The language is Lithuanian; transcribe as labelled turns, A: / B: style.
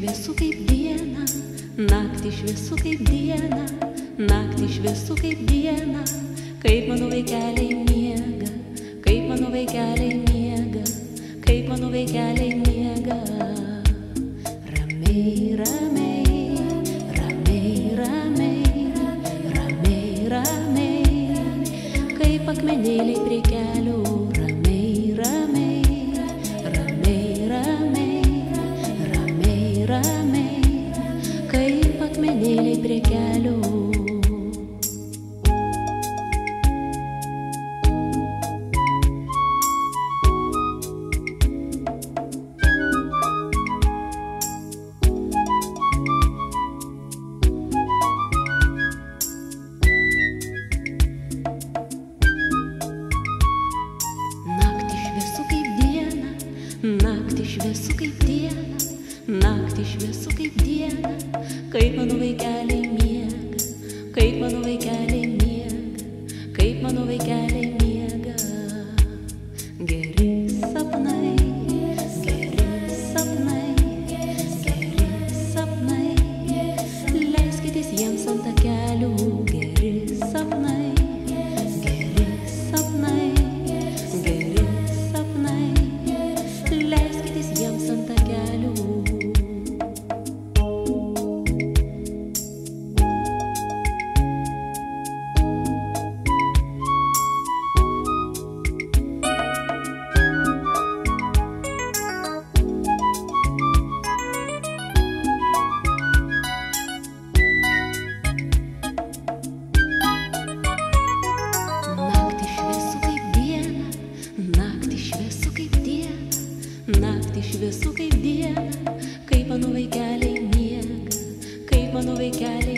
A: šviesu kaip diena, naktį šviesu kaip diena, naktį šviesu kaip diena, kaip mano vaikeliai miega, kaip mano vaikeliai miega, kaip mano vaikeliai miega. Ramiai, ramiai, ramiai, ramiai, ramiai, ramiai, kaip akmenėliai prie kelių. Ramiai, ramiai, ramiai, ramiai, ramiai, ramiai, kaip akmenėliai prie kelių. Naktį šviesu kaip diena, naktį šviesu kaip diena, kaip mano vaikeliai miega, kaip mano vaikeliai miega, kaip mano vaikeliai miega. Geri sapnai, geri sapnai, geri sapnai, leiskitės jiems ant takelių. Geri sapnai, geri sapnai, geri sapnai, leiskitės jiems ant takelių. Naktį šviesu kaip diena, kaip mano vaikeliai miega, kaip mano vaikeliai